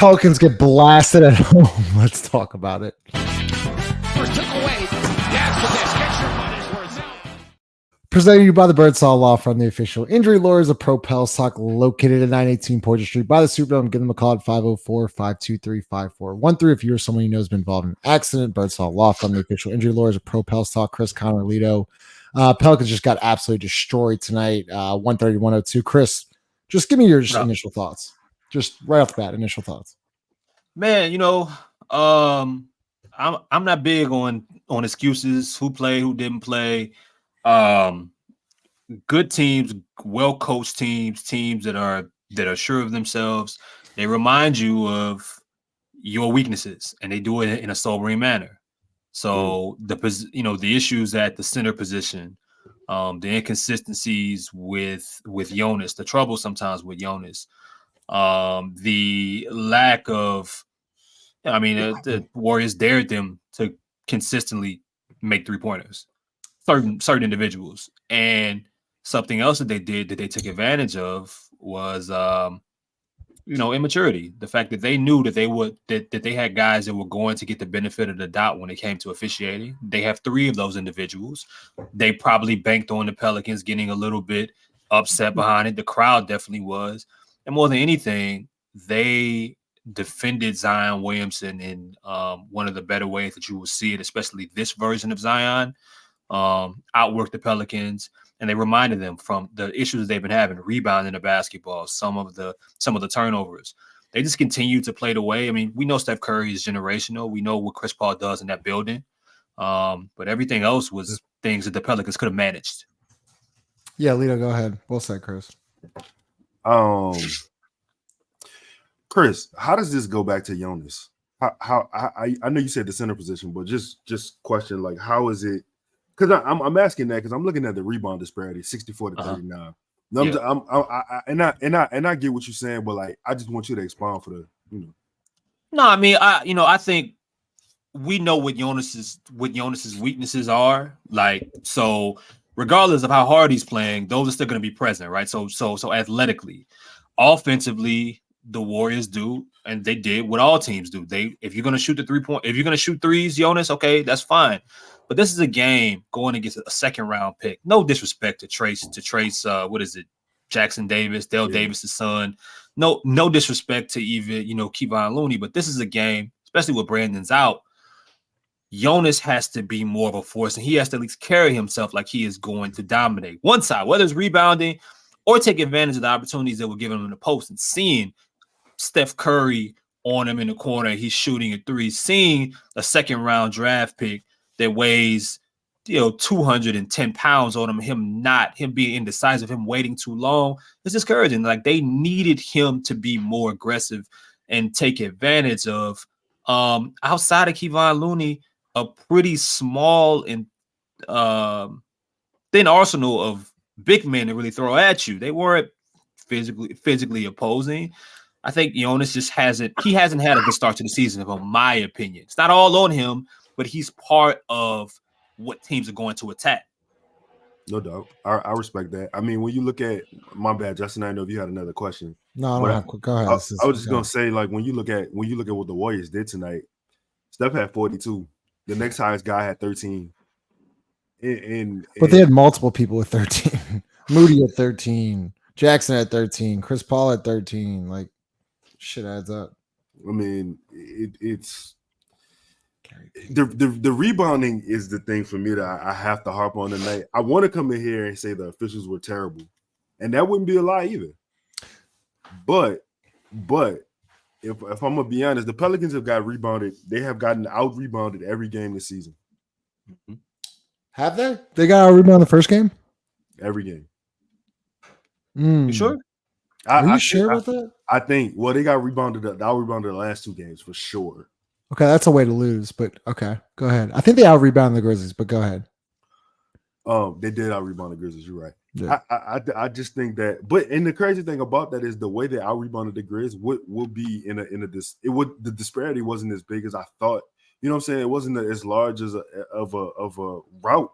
Pelicans get blasted at home. Let's talk about it. Presented to you by the Birdsall Law Firm, the official injury lawyers of Propel Sock, located at 918 Porter Street by the Superdome. Give them a call at 504-523-5413 if you or someone you know has been involved in an accident. Birdsall Law Firm, the official injury lawyers of Propel Sock. Chris Connerlito. Pelicans just got absolutely destroyed tonight, 130-102. Chris, just give me your initial thoughts. Just right off the bat, initial thoughts. Man, I'm not big on excuses. Who played, who didn't play. Good teams, well-coached teams that are sure of themselves. They remind you of your weaknesses, and they do it in a sobering manner. So the issues at the center position, the inconsistencies with Jonas, the trouble sometimes with Jonas, the lack of, the Warriors dared them to consistently make 3-pointers, certain individuals. And something else that they did that they took advantage of was immaturity. The fact that they knew that they had guys that were going to get the benefit of the doubt when it came to officiating. They have 3 of those individuals. They probably banked on the Pelicans getting a little bit upset behind it. The crowd definitely was. And more than anything, they defended Zion Williamson in one of the better ways that you will see it, especially this version of Zion. Outworked the Pelicans, and they reminded them from the issues they've been having, rebounding the basketball, some of the turnovers. They just continue to play the way. I mean, we know Steph Curry is generational. We know what Chris Paul does in that building. But everything else was things that the Pelicans could have managed. Yeah, Lito, go ahead. Well said, Chris. Chris, how does this go back to Jonas? How I know you said the center position, but just question, like, how is it? Because I'm asking that because I'm looking at the rebound disparity, 64-39. I get what you're saying, but like I just want you to expound for the. No, I mean, I think we know what Jonas's weaknesses are. Like, so regardless of how hard he's playing, those are still going to be present, right? So athletically, offensively, the Warriors do, and they did what all teams do. If you're going to shoot the 3-point, if you're going to shoot threes, Jonas, okay, that's fine. But this is a game going against a second-round pick. No disrespect to Trace. What is it? Jackson Davis, Dale Davis' son. No disrespect to even Kevon Looney. But this is a game, especially with Brandon's out. Jonas has to be more of a force, and he has to at least carry himself like he is going to dominate one side, whether it's rebounding or take advantage of the opportunities that were given him in the post. And seeing Steph Curry on him in the corner, he's shooting a 3. Seeing a second-round draft pick that weighs 210 pounds on him being indecisive, him waiting too long, it's discouraging. Like, they needed him to be more aggressive and take advantage of outside of Kevon Looney, a pretty small and thin arsenal of big men to really throw at you. They weren't physically opposing. I think Jonas just hasn't had a good start to the season, in my opinion. It's not all on him, but he's part of what teams are going to attack. No doubt. I respect that. I mean, when you look at my bad, Justin, I know if you had another question. No, go ahead. I was just gonna say, like, when you look at what the Warriors did tonight, Steph had 42. The next highest guy had 13. But they had multiple people with 13. Moody at 13, Jackson at 13, Chris Paul at 13. Like, shit adds up. I mean, it's the rebounding is the thing for me that I have to harp on tonight. I want to come in here and say the officials were terrible, and that wouldn't be a lie either. But if I'm gonna be honest, the Pelicans have got rebounded. They have gotten out rebounded every game this season. Mm-hmm. Have they? They got out rebounded the first game. Every game. You sure? Are you sure about that? I think. Well, they got out rebounded the last 2 games for sure. Okay, that's a way to lose, but okay, go ahead. I think they out rebounded the Grizzlies, but go ahead. They did out rebound the Grizzlies. You're right. Yeah. I just think that, and the crazy thing about that is the way they out rebounded the Grizz would be the disparity wasn't as big as I thought. You know what I'm saying? It wasn't as large as of a route,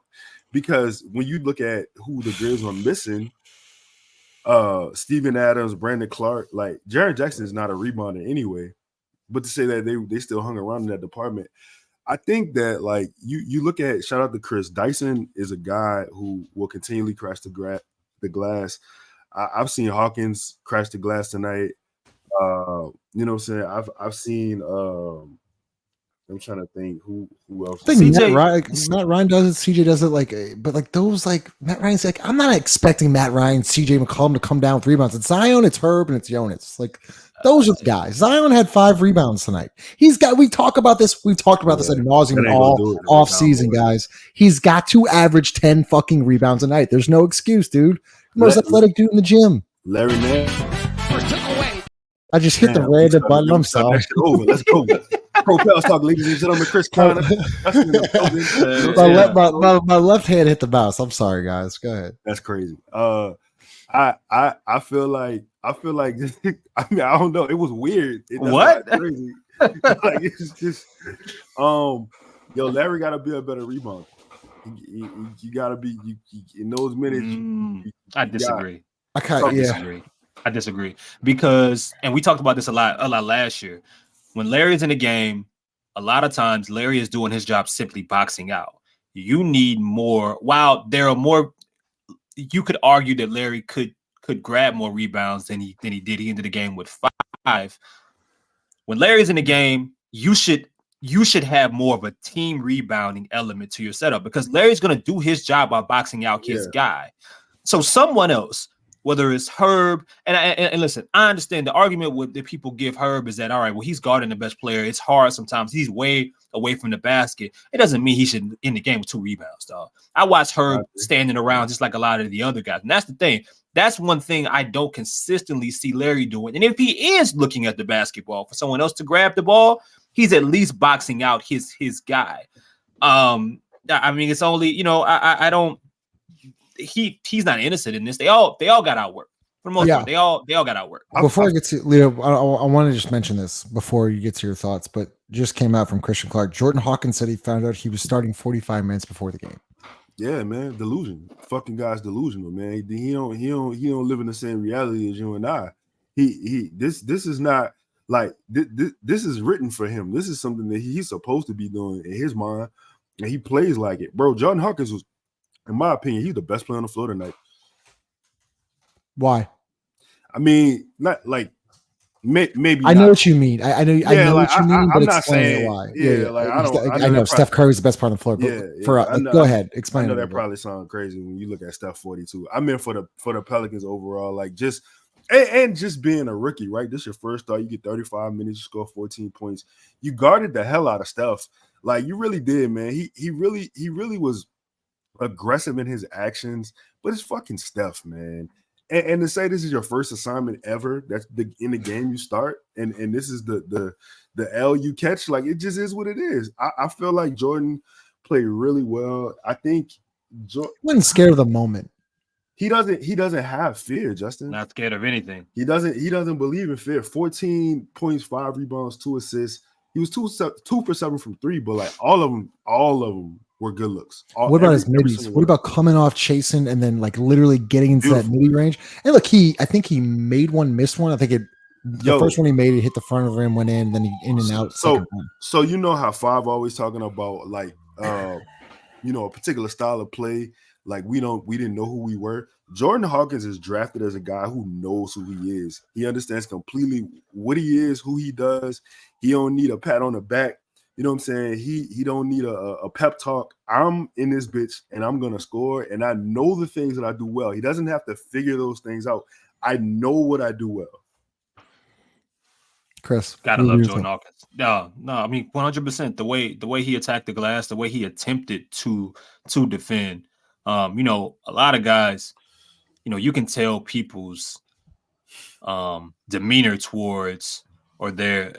because when you look at who the Grizz were missing, Steven Adams, Brandon Clark, like Jaren Jackson is not a rebounder anyway. but to say that they still hung around in that department, I think that like you look at, shout out to Chris, Dyson is a guy who will continually crash the glass. I've seen Hawkins crash the glass tonight. You know what I'm saying? I've seen I'm trying to think who else. I think Matt Ryan does it. CJ does it. But those Matt Ryan's like, I'm not expecting Matt Ryan, CJ McCollum to come down with rebounds. It's Zion, it's Herb, and it's Jonas. Like those are the guys. Zion had 5 rebounds tonight. We talk about this. We've talked about this ad nauseum all off season, guys. He's got to average 10 fucking rebounds a night. There's no excuse, dude. Most athletic dude in the gym. Larry Mann. I just hit the random button. I'm sorry. Let's go. Pro Pals Talk, ladies and gentlemen. Chris Connor. My left hand hit the mouse. I'm sorry, guys. Go ahead. That's crazy. I feel like I mean, I don't know. It was weird. What? Crazy. Like it's just Larry got to be a better rebounder. You got to be in those minutes. I disagree. I disagree because, and we talked about this a lot last year. When Larry's in the game, a lot of times Larry is doing his job simply boxing out. You need more. While there are more, you could argue that Larry could grab more rebounds than he did. He ended the game with 5. When Larry's in the game, you should have more of a team rebounding element to your setup because Larry's going to do his job by boxing out his guy. So someone else, whether it's Herb, and listen, I understand the argument that people give Herb is that, all right, well, he's guarding the best player. It's hard sometimes. He's way away from the basket. It doesn't mean he should end the game with 2 rebounds, dog. I watch Herb standing around just like a lot of the other guys. And that's the thing. That's one thing I don't consistently see Larry doing. And if he is looking at the basketball for someone else to grab the ball, he's at least boxing out his guy. I mean, it's only, I don't. He's not innocent in this. They all got outworked for the most part. They all got outworked. Before I get to Leo, I want to just mention this before you get to your thoughts, but just came out from Christian Clark. Jordan Hawkins said he found out he was starting 45 minutes before the game. Yeah, man, delusion. Fucking guy's delusional, man. He don't live in the same reality as you and I. This is not like this is written for him. This is something that he's supposed to be doing in his mind, and he plays like it, bro. Jordan Hawkins was, in my opinion, he's the best player on the floor tonight. Why? I mean, not like maybe. I know what you mean. I know what you mean, but I'm not explain saying why. Yeah, like I know Steph Curry's the best part on the floor. But go ahead, explain. I know that probably sounds crazy when you look at Steph 42. I mean, for the Pelicans overall, like just and just being a rookie, right? This is your first start. You get 35 minutes, you score 14 points. You guarded the hell out of Steph. Like you really did, man. He really was aggressive in his actions, but it's fucking Steph, man. And to say this is your first assignment ever, that's in the game you start, and this is the L you catch, like it just is what it is. I feel like Jordan played really well. I think Jordan wasn't scared of the moment. He doesn't have fear, Justin. Not scared of anything. He doesn't believe in fear. 14 points, 5 rebounds, 2 assists. He was 2 for 7 from 3, but like all of them were good looks. What about his middies? What about coming off chasing and then like literally getting into that midi range? And look, I think he made one, missed one. I think the first one he made, it hit the front of the rim, went in, then he in and out. So you know how Five always talking about like a particular style of play. Like we didn't know who we were. Jordan Hawkins is drafted as a guy who knows who he is. He understands completely what he is, who he does. He don't need a pat on the back. You know what I'm saying? He don't need a pep talk. I'm in this bitch and I'm gonna score. And I know the things that I do well. He doesn't have to figure those things out. I know what I do well. Chris, gotta love Jordan Hawkins. No, I mean 100%. The way he attacked the glass, the way he attempted to defend. A lot of guys, you can tell people's demeanor towards or their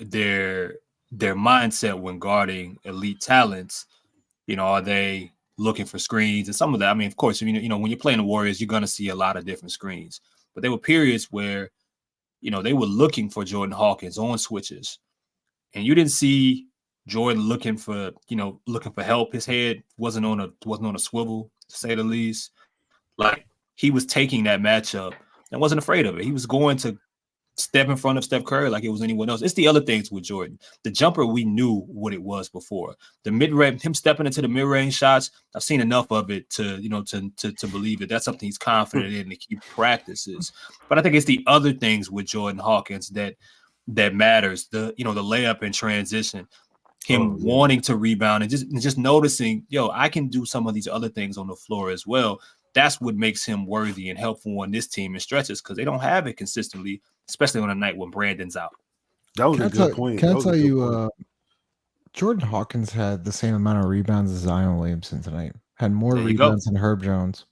mindset when guarding elite talents. Are they looking for screens and some of that? I mean, of course, when you're playing the Warriors, you're gonna see a lot of different screens. But there were periods where, they were looking for Jordan Hawkins on switches, and you didn't see Jordan looking for help. His head wasn't on a swivel, to say the least. Like he was taking that matchup and wasn't afraid of it. He was going to step in front of Steph Curry like it was anyone else. It's the other things with Jordan. The jumper, we knew what it was before. The mid-range, him stepping into the mid-range shots, I've seen enough of it to believe that that's something he's confident in to keep practices. But I think it's the other things with Jordan Hawkins that matters. The layup in transition, him wanting to rebound and just noticing, I can do some of these other things on the floor as well. That's what makes him worthy and helpful on this team in stretches because they don't have it consistently, especially on a night when Brandon's out. That was a good point. Can I tell you, Jordan Hawkins had the same amount of rebounds as Zion Williamson tonight. Had more rebounds than Herb Jones.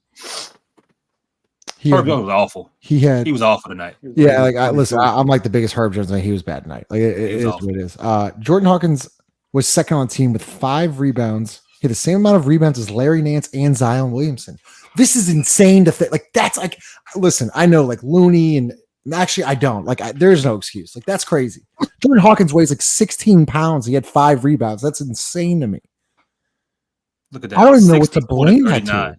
Herb Jones was awful. He was awful tonight. Yeah, I'm like the biggest Herb Jones tonight. He was bad tonight. Like it is what it is. Jordan Hawkins was second on the team with 5 rebounds. He had the same amount of rebounds as Larry Nance and Zion Williamson. This is insane to think. Like that's like, listen, I know like Looney and actually I don't like. There's no excuse. Like that's crazy. Jordan Hawkins weighs like 16 pounds. He had 5 rebounds. That's insane to me. Look at that. I don't even know what to blame that to.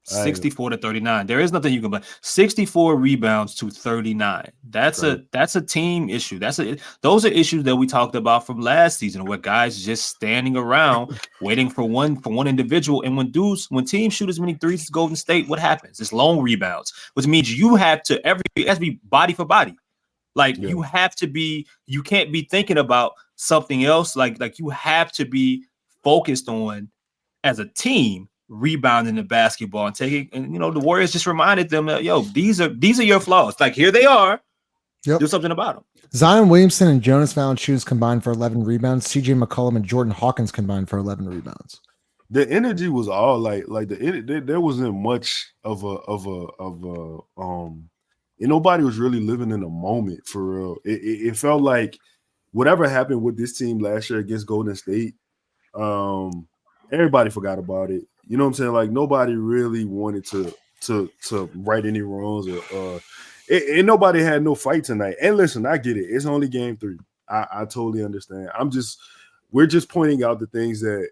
64 to 39. There is nothing you can blame. 64 rebounds to 39. That's a team issue. Those are issues that we talked about from last season where guys just standing around waiting for one individual. And when teams shoot as many threes as Golden State, what happens? It's long rebounds, which means you have to be body for body. Like you can't be thinking about something else. Like you have to be focused on as a team rebounding the basketball and taking, and the Warriors just reminded them that these are your flaws. Like here they are. Yep. Do something about them. Zion Williamson and Jonas Valanciunas combined for 11 rebounds. CJ McCollum and Jordan Hawkins combined for 11 rebounds. The energy was all like there wasn't much of a nobody was really living in a moment for real. It felt like whatever happened with this team last year against Golden State, everybody forgot about it. You know what I'm saying? Like nobody really wanted to right any wrongs and nobody had no fight tonight. And listen, I get it. It's only game 3. I totally understand. We're just pointing out the things that,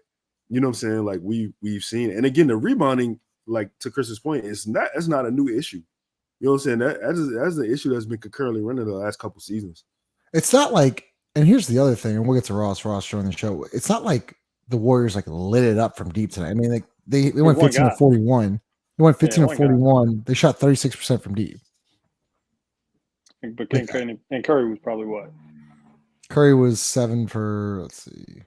you know what I'm saying? Like we've seen. And again, the rebounding, like to Chris's point, it's not a new issue. You know what I'm saying? That's an issue that's been concurrently running the last couple seasons. It's not like, and here's the other thing, and we'll get to Ross during the show. It's not like the Warriors like lit it up from deep tonight. I mean, like they went 15 to 41. They went 15 to 41. They shot 36% from deep. But Curry was probably what? Curry was 7 for, let's see.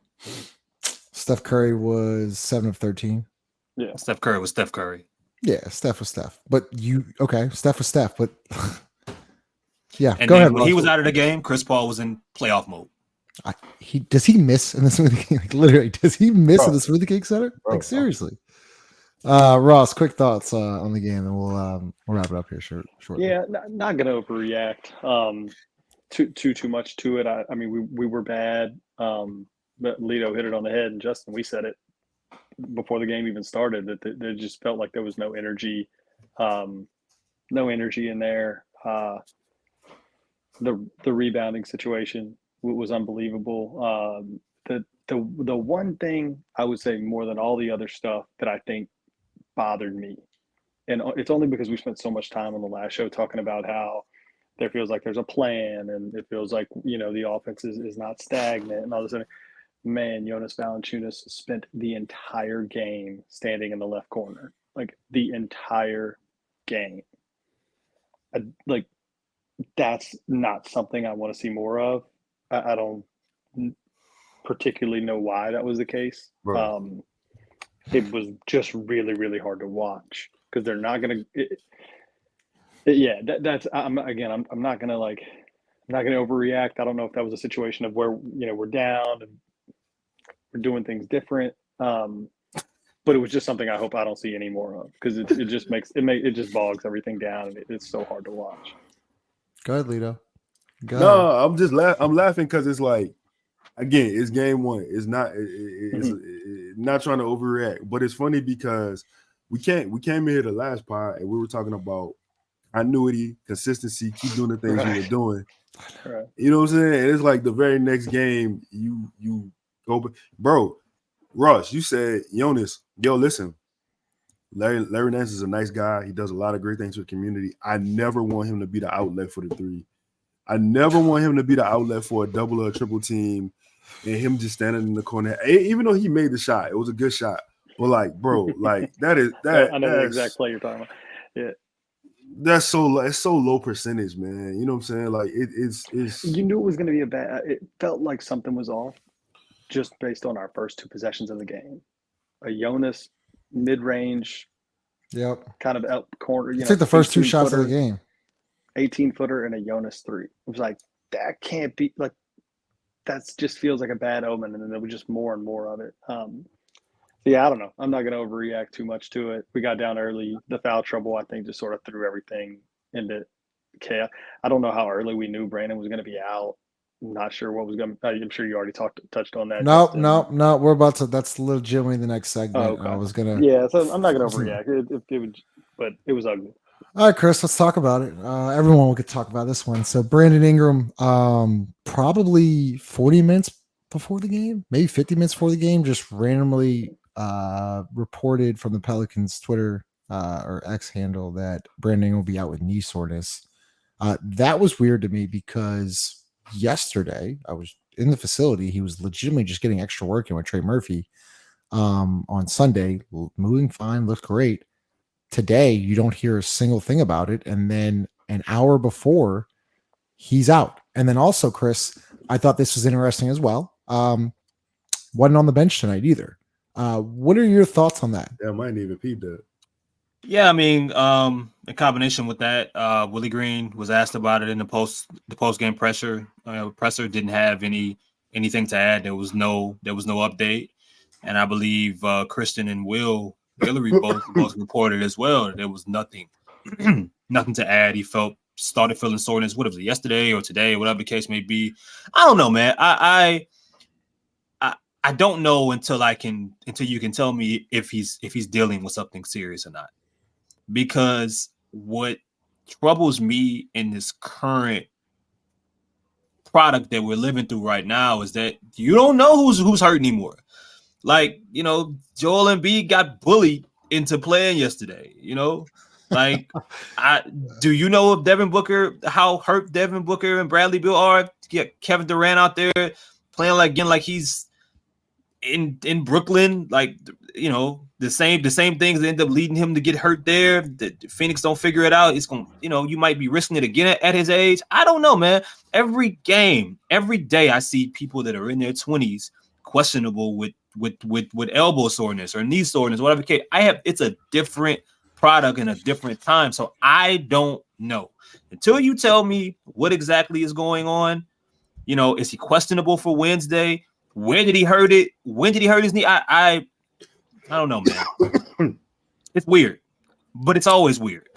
Steph Curry was 7 of 13. Yeah. Steph Curry was Steph Curry. Yeah, Steph was Steph. But Steph was Steph. But yeah, and go ahead. When he was out of the game, Chris Paul was in playoff mode. Does he miss in the Smoothie King? Like literally, does he miss in the Smoothie King Center? Like seriously. Ross, quick thoughts on the game, and we'll wrap it up here shortly. Yeah, not gonna overreact too much to it. I mean, we were bad, but Lito hit it on the head, and Justin, we said it before the game even started that there just felt like there was no energy in there. The rebounding situation was unbelievable. The one thing I would say more than all the other stuff that I think bothered me, and it's only because we spent so much time on the last show talking about how there feels like there's a plan and it feels like the offense is not stagnant and all this other. Man, Jonas Valanciunas spent the entire game standing in the left corner, like the entire game. Like that's not something I want to see more of. I don't particularly know why that was the case. Right. It was just really, really hard to watch because they're not going to. That's. I'm not going to overreact. I don't know if that was a situation of where we're down and we're doing things different. But it was just something I hope I don't see any more of because it just bogs everything down and it's so hard to watch. Go ahead, Lito. I'm laughing because it's like, again, it's game 1. It's not not trying to overreact, but it's funny because we came in here the last pod and we were talking about continuity, consistency, keep doing the things you were doing. Right. You know what I'm saying? And it's like the very next game you go, bro. Ross, you said Jonas. Yo, listen. Larry Nance is a nice guy. He does a lot of great things for the community. I never want him to be the outlet for the 3. I never want him to be the outlet for a double or a triple team, and him just standing in the corner. Even though he made the shot, it was a good shot. But like, bro, like that. I know the exact play you're talking about. Yeah. It's so low percentage, man. You know what I'm saying? Like it's you knew it was going to be a bad. It felt like something was off, just based on our first 2 possessions of the game. A Jonas mid-range, kind of out corner. You took the first 2 shots of the game. 18-footer and a Jonas 3. It was like that can't be like. That just feels like a bad omen, and then there was just more and more of it. Yeah, I don't know. I'm not going to overreact too much to it. We got down early. The foul trouble, I think, just sort of threw everything into chaos. I don't know how early we knew Brandon was going to be out. I'm not sure what was going to – I'm sure you already touched on that. No. We're about to – that's legitimately the next segment. Okay. I was going to – Yeah, so I'm not going to overreact. But it was ugly. All right, Chris, let's talk about it. Everyone will get to talk about this one. So Brandon Ingram, probably 40 minutes before the game, maybe 50 minutes before the game, just randomly – reported from the Pelicans Twitter or X handle that Brandon will be out with knee soreness. That was weird to me because yesterday I was in the facility. He was legitimately just getting extra work in with Trey Murphy on Sunday, moving fine, looked great. Today, you don't hear a single thing about it. And then an hour before, he's out. And then also, Chris, I thought this was interesting as well. Wasn't on the bench tonight either. What are your thoughts on that? Yeah, I might even peep that. Yeah, I mean, in combination with that, Willie Green was asked about it in the post game presser. Presser didn't have anything to add. There was no update, and I believe Kristen and Hillary both reported as well. There was nothing to add. He started feeling soreness. What was it, yesterday or today, whatever the case may be? I don't know, man. I don't know until you can tell me if he's dealing with something serious or not. Because what troubles me in this current product that we're living through right now is that you don't know who's hurt anymore. Like, Joel Embiid got bullied into playing yesterday, Like, do you know if how hurt Devin Booker and Bradley Beal are? Get Kevin Durant out there playing like he's in Brooklyn, like, the same things that end up leading him to get hurt there. The Phoenix don't figure it out. It's going, you might be risking it again at his age. I don't know, man. Every day I see people that are in their 20s questionable with elbow soreness or knee soreness, whatever case. It's a different product in a different time. So I don't know. Until you tell me what exactly is going on, is he questionable for Wednesday? Where did he hurt it? When did he hurt his knee? I don't know, man. It's weird, but it's always weird.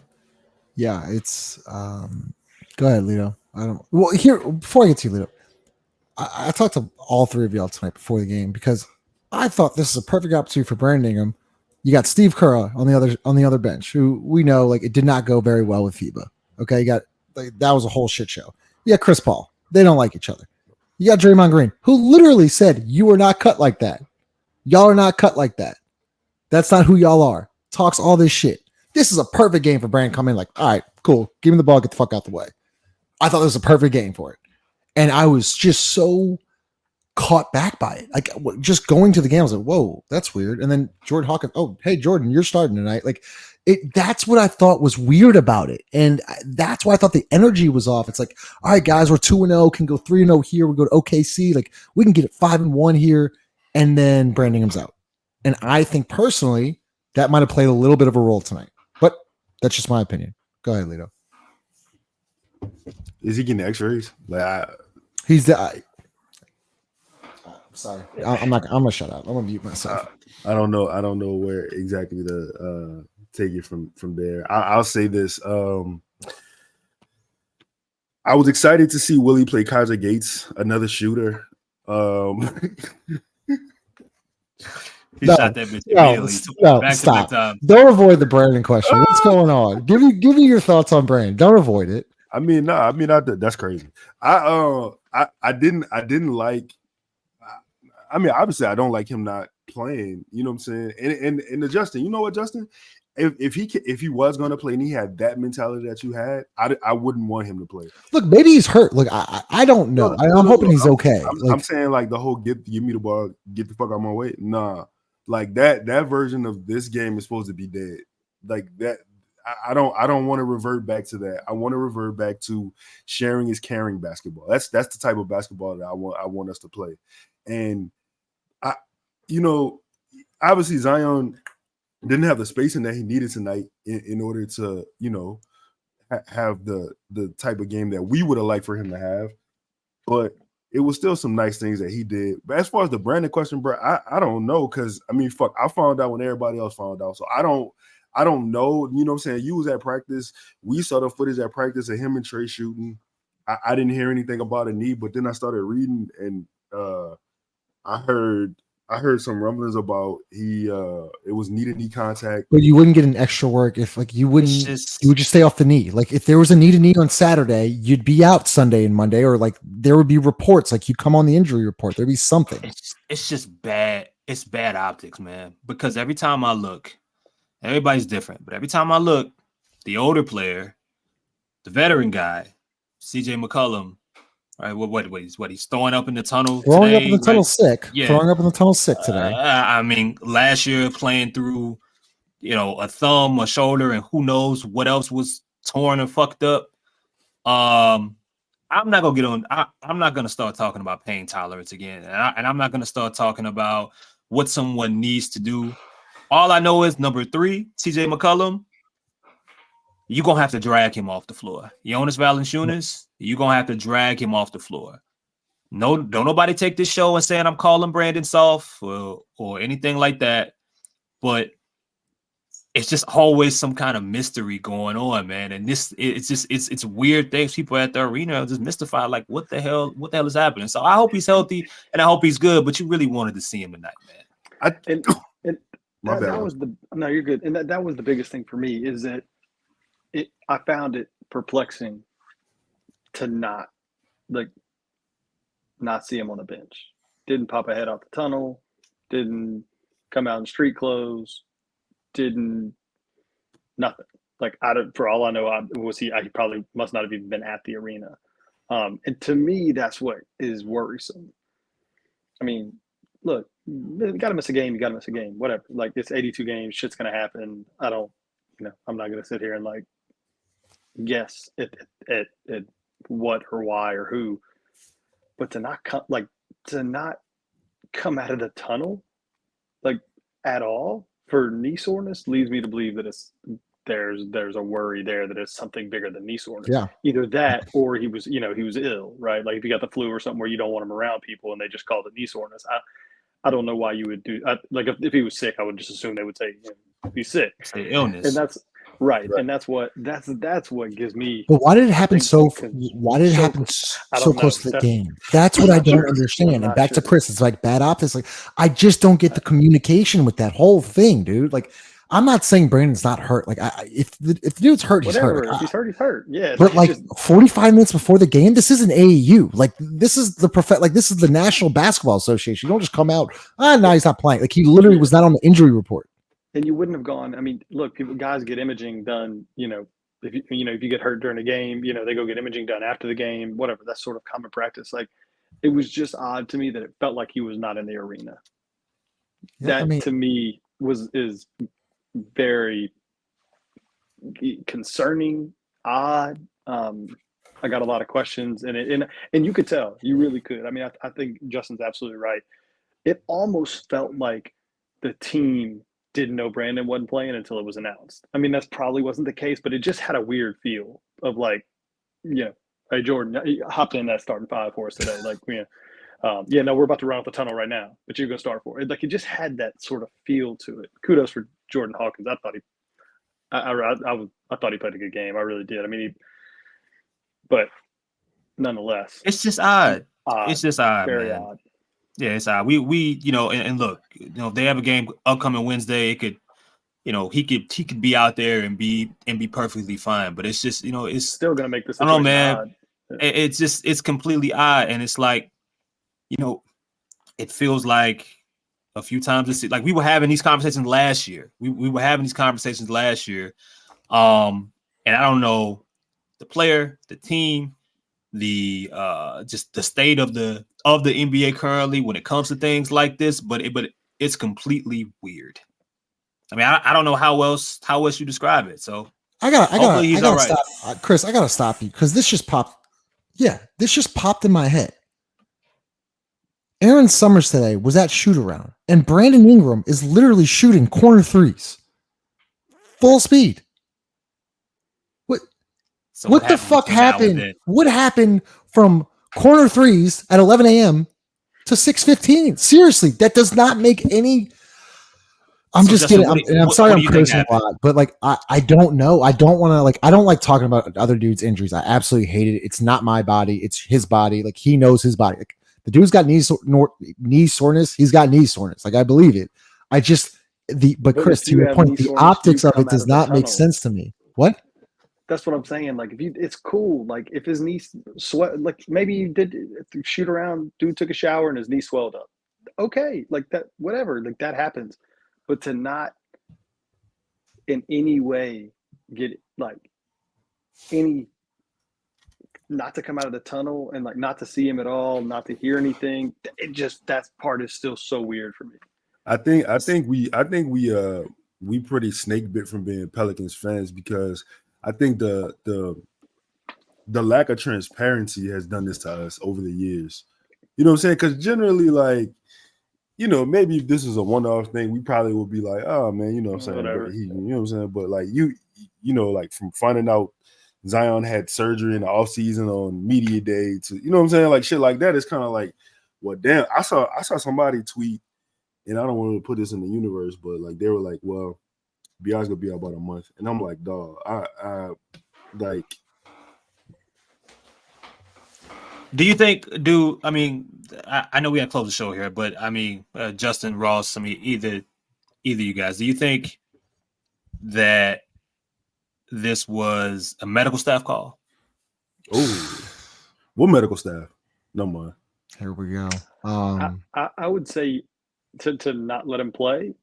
Yeah, it's go ahead, Lito. Here, before I get to you, Lito, I talked to all 3 of y'all tonight before the game because I thought this is a perfect opportunity for Brandon Ingram. You got Steve Kerr on the other bench, who we know it did not go very well with FIBA. Okay, you got that was a whole shit show. You got Chris Paul. They don't like each other. You got Draymond Green, who literally said, "You are not cut like that. Y'all are not cut like that. That's not who y'all are." Talks all this shit. This is a perfect game for Brandon coming like, all right, cool. Give me the ball. Get the fuck out the way. I thought this was a perfect game for it. And I was just so caught back by it. Like, just going to the game, I was like, whoa, that's weird. And then Jordan Hawkins, oh, hey, Jordan, you're starting tonight. Like, that's what I thought was weird about it. And that's why I thought the energy was off. It's like, all right, guys, we're 2-0, can go 3-0 here. We go to OKC. Like, we can get it 5-1 here. And then Brandon Ingram's out. And I think personally, that might have played a little bit of a role tonight. But that's just my opinion. Go ahead, Lito. Is he getting X-rays? He's the. Sorry, I'm gonna shut up. I'm gonna mute myself. I don't know where exactly to take it from there. I'll say this. I was excited to see Willie play Kaiser Gates, another shooter. He shot that bitch immediately. No, stop. Don't avoid the Brandon question. What's going on? Give me your thoughts on Brandon. Don't avoid it. That's crazy. I didn't like. I mean, obviously, I don't like him not playing. You know what I'm saying? And Justin, you know what, Justin? if he was going to play and he had that mentality that you had, I wouldn't want him to play. Look, maybe he's hurt. Look, I don't know. I'm hoping he's okay. I'm saying like the whole give me the ball, get the fuck out of my way. Nah, like that version of this game is supposed to be dead. Like that. I don't want to revert back to that. I want to revert back to sharing is caring basketball. That's the type of basketball that I want us to play. And obviously Zion didn't have the spacing that he needed tonight in order to, have the type of game that we would have liked for him to have. But it was still some nice things that he did. But as far as the Brandon question, bro, I don't know, because I found out when everybody else found out. So I don't know. You know what I'm saying? You was at practice. We saw the footage at practice of him and Trey shooting. I didn't hear anything about a knee, but then I started reading, and I heard some rumblings about it was knee-to-knee contact. But you wouldn't get an extra work if you would just stay off the knee. Like if there was a knee-to-knee on Saturday, you'd be out Sunday and Monday, or like there would be reports, like you'd come on the injury report. There'd be something. It's just bad. It's bad optics, man. Because every time I look, everybody's different, but every time I look, the older player, the veteran guy, CJ McCollum, right? What he's throwing up in the tunnel. Throwing today, up in the tunnel right? sick. Yeah. Throwing up in the tunnel sick today. Last year playing through, a thumb, a shoulder, and who knows what else was torn and fucked up. I'm not gonna get on. I'm not gonna start talking about pain tolerance again, and I'm not gonna start talking about what someone needs to do. All I know is number 3, CJ McCollum, you're going to have to drag him off the floor. Jonas Valanciunas, you're going to have to drag him off the floor. No, don't nobody take this show and saying I'm calling Brandon soft or anything like that. But it's just always some kind of mystery going on, man. And it's weird things. People at the arena are just mystified, like what the hell is happening? So I hope he's healthy and I hope he's good, but you really wanted to see him tonight, man. That was no, you're good. And that was the biggest thing for me, is that I found it perplexing to not see him on the bench. Didn't pop a head out the tunnel, didn't come out in street clothes, nothing. Like for all I know, he probably must not have even been at the arena. And to me, that's what is worrisome. I mean, look, you got to miss a game. You got to miss a game. Whatever. Like, it's 82 games. Shit's going to happen. I'm not going to sit here and guess at what or why or who. But to not come out of the tunnel, at all for knee soreness leads me to believe that there's a worry there that it's something bigger than knee soreness. Yeah. Either that or he was ill, right? Like if you got the flu or something where you don't want him around people and they just called it knee soreness. I don't know why you would do if he was sick, I would just assume they would say he's sick. Say illness. And that's right. And that's what gives me. But why did it happen so close to the game? That's what I don't understand. And back to Chris, it's like bad optics. Like I just don't get the communication with that whole thing, dude. Like I'm not saying Brandon's not hurt. Like if the dude's hurt, he's hurt. If he's hurt, he's hurt. Yeah. But 45 minutes before the game, this isn't AAU. Like this is this is the National Basketball Association. You don't just come out. No, he's not playing. Like he literally was not on the injury report. And you wouldn't have gone. I mean, look, guys get imaging done. If you get hurt during the game, they go get imaging done after the game. Whatever. That's sort of common practice. Like it was just odd to me that it felt like he was not in the arena. Yeah, to me is very concerning, odd. I got a lot of questions, and you could tell, you really could. I mean, I think Justin's absolutely right. It almost felt like the team didn't know Brandon wasn't playing until it was announced. I mean, that's probably wasn't the case, but it just had a weird feel of hey Jordan, you hopped in that starting 5 for us today. No, we're about to run off the tunnel right now, but you're gonna start for it. Like it just had that sort of feel to it. Kudos for Jordan Hawkins. I thought he played a good game. I really did. I mean, but nonetheless, it's just odd. It's just odd. Very man. odd. Yeah, it's odd. We and look, if they have a game upcoming Wednesday, it could, he could be out there and be perfectly fine. But it's just, it's still gonna make this. I don't know, man. Odd. It's completely odd, and it's like, it feels like a few times this year. Like we were having these conversations last year. We were having these conversations last year. And I don't know the player, the team, the just the state of the NBA currently when it comes to things like this, but it's completely weird. I mean, I don't know how else you describe it. So I gotta right. stop, Chris. I gotta stop you because this just popped. Yeah, this just popped in my head. Aaron Summers today was at shoot around, and Brandon Ingram is literally shooting corner threes, full speed. What the fuck happened? What happened from corner threes at 11 a.m. to 6:15? Seriously, that does not make any. I'm just kidding. I'm sorry I'm cursing a lot, but like I don't know. I don't want to like. I don't like talking about other dudes' injuries. I absolutely hate it. It's not my body. It's his body. Like he knows his body. Like the dude's got knee soreness. He's got knee soreness. Like I believe it. But Chris, to your point, the optics of it does not make sense to me. What? That's what I'm saying. Like, it's cool. Like, if his knee sweat, like maybe you did shoot around, dude took a shower and his knee swelled up. Okay, like that, whatever. Like that happens, but to not in any way get like not to come out of the tunnel and like not to see him at all, not to hear anything. It just that part is still so weird for me. I think we pretty snake bit from being Pelicans fans because I think the lack of transparency has done this to us over the years. You know what I'm saying? Because generally, like, you know, maybe if this is a one-off thing, we probably would be like, oh man, you know what I'm saying? Whatever. You know what I'm saying? But like you know, like from finding out Zion had surgery in the offseason on media day to, you know what I'm saying? Like shit like that is kind of like, well, damn, I saw somebody tweet, and I don't want to put this in the universe, but like they were like, well, BR's gonna be out about a month, and I'm like, dog, I like. Do you think? I mean, I know we gotta close the show here, but I mean, Justin, Ross, I mean, either you guys, do you think that this was a medical staff call? Oh, what medical staff? No mind. Here we go. I would say to not let him play.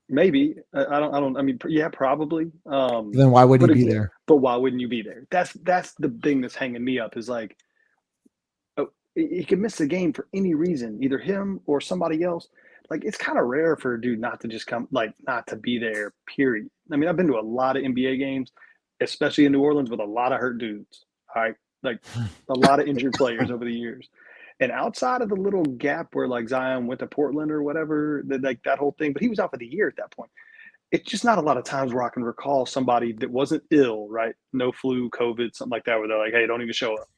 Maybe I don't. I mean, yeah, probably. Then why wouldn't he be there? But why wouldn't you be there? That's the thing that's hanging me up. Is like, he could miss a game for any reason, either him or somebody else. Like, it's kind of rare for a dude not to just come, like, not to be there. Period. I mean, I've been to a lot of NBA games, especially in New Orleans, with a lot of hurt dudes. All right, like a lot of injured players over the years. And outside of the little gap where like Zion went to Portland or whatever, like that whole thing, but he was out for the year at that point. It's just not a lot of times where I can recall somebody that wasn't ill, right? No flu, COVID, something like that, where they're like, hey, don't even show up.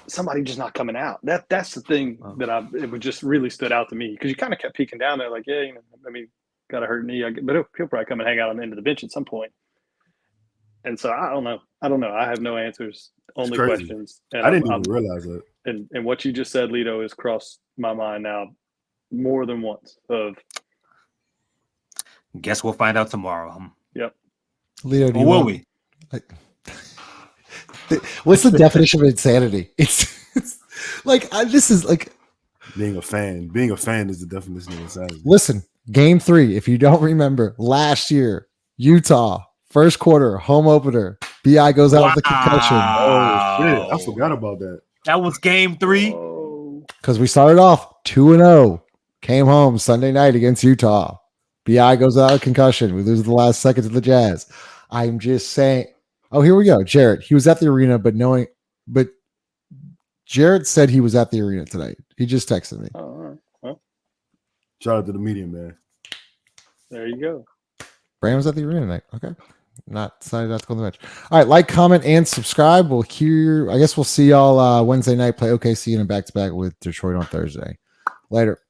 Somebody just not coming out. That's the thing that it would just really stood out to me because you kind of kept peeking down there like, yeah, you know, I mean, got a hurt knee, but he'll probably come and hang out on the end of the bench at some point. And so I don't know. I have no answers, only questions. And I didn't even realize that. And what you just said, Lito, has crossed my mind now more than once. Guess we'll find out tomorrow. Yep. Lito, will we? What's the definition of insanity? It's like this is like being a fan. Being a fan is the definition of insanity. Listen, Game 3. If you don't remember, last year, Utah. First quarter, home opener. BI goes out with a concussion. Oh, shit. I forgot about that. That was Game 3. Because we started off 2-0. Came home Sunday night against Utah. BI goes out with concussion. We lose the last second to the Jazz. I'm just saying. Oh, here we go. Jarrett. He was at the arena, but Jarrett said he was at the arena tonight. He just texted me. Well, shout out to the media, man. There you go. Brandon was at the arena tonight. Okay. Not decided not to go to the match. All right, like, comment, and subscribe. We'll see y'all Wednesday night play OKC in a back-to-back with Detroit on Thursday. Later.